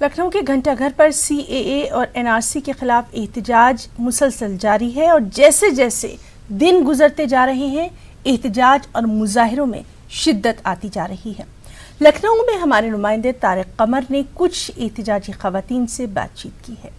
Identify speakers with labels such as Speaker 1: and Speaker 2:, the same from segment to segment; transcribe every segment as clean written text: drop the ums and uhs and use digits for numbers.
Speaker 1: लखनऊ के घंटाघर पर सीएए और एनआरसी के खिलाफ एहतजाज मुसलसल जारी है और जैसे जैसे दिन गुजरते जा रहे हैं एहतजाज और मुजाहिरों में शिद्दत आती जा रही है। लखनऊ में हमारे नुमाइंदे तारिक कमर ने कुछ एहतजाजी खवातीन से बातचीत की है।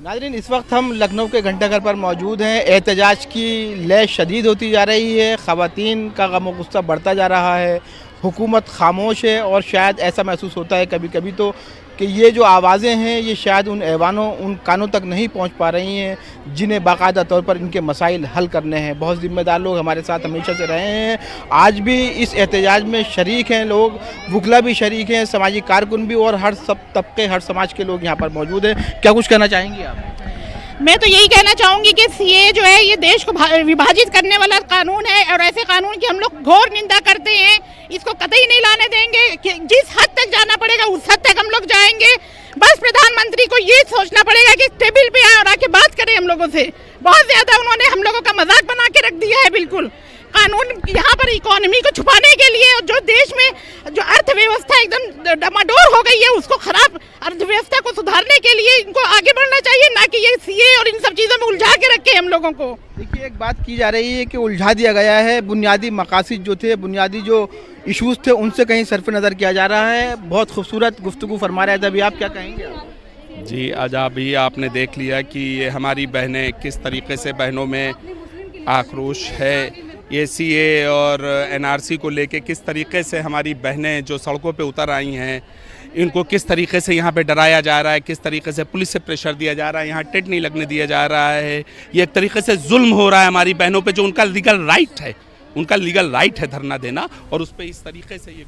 Speaker 2: नाज़रीन, इस वक्त हम लखनऊ के घंटाघर पर मौजूद हैं। एहतजाज की लय शदीद होती जा रही है, खवातीन का गम गुस्सा बढ़ता जा रहा है, हुकूमत खामोश है और शायद ऐसा महसूस होता है कभी कभी तो कि ये जो आवाज़ें हैं ये शायद उन ऐवानों उन कानों तक नहीं पहुंच पा रही हैं जिन्हें बाकायदा तौर पर इनके मसाइल हल करने हैं। बहुत ज़िम्मेदार लोग हमारे साथ हमेशा से रहे हैं, आज भी इस एहतजाज में शरीक हैं लोग, वकला भी शरीक हैं, समाजी कारकुन भी और हर सब तबके हर समाज के लोग यहाँ पर मौजूद हैं। क्या कुछ कहना चाहेंगी आप?
Speaker 3: मैं तो यही कहना चाहूँगी कि सीए जो है ये देश को विभाजित करने वाला कानून है और ऐसे कानून की हम लोग घोर निंदा करते हैं। इसको कतई नहीं लाने देंगे कि जिस हद तक जाना पड़ेगा उस हद तक हम लोग जाएंगे। बस प्रधानमंत्री को ये सोचना पड़ेगा कि टेबल पे आए और आके बात करें हम लोगों से। बहुत ज़्यादा उन्होंने हम लोगों का मजाक बना के रख दिया है। बिल्कुल कानून यहाँ पर इकोनॉमी को छुपाने के लिए और जो देश में जो अर्थव्यवस्था एकदम डमाडोल हो गई है उसको खराब अर्थव्यवस्था को सुधारने के लिए इनको आगे बढ़ना चाहिए, ना कि ये सीए और इन सब चीज़ों में उलझा के रखे हम लोगों को।
Speaker 2: देखिए, एक बात की जा रही है कि उलझा दिया गया है, बुनियादी मकासद जो थे, बुनियादी जो इश्यूज थे उनसे कहीं सरफ नज़र किया जा रहा है। बहुत खूबसूरत गुफ्तगू फरमा रहे थे, अभी आप क्या कहेंगे?
Speaker 4: जी, आज अभी आपने देख लिया कि ये हमारी बहनें किस तरीके से बहनों में आक्रोश है, ये सीए और एनआरसी को लेके किस तरीके से हमारी बहनें जो सड़कों पे उतर आई हैं इनको किस तरीके से यहाँ पे डराया जा रहा है, किस तरीके से पुलिस से प्रेशर दिया जा रहा है, यहाँ टेंट नहीं लगने दिया जा रहा है। ये एक तरीके से जुल्म हो रहा है हमारी बहनों पे, जो उनका लीगल राइट है, उनका लीगल राइट है धरना देना, और उस पर इस तरीके से ये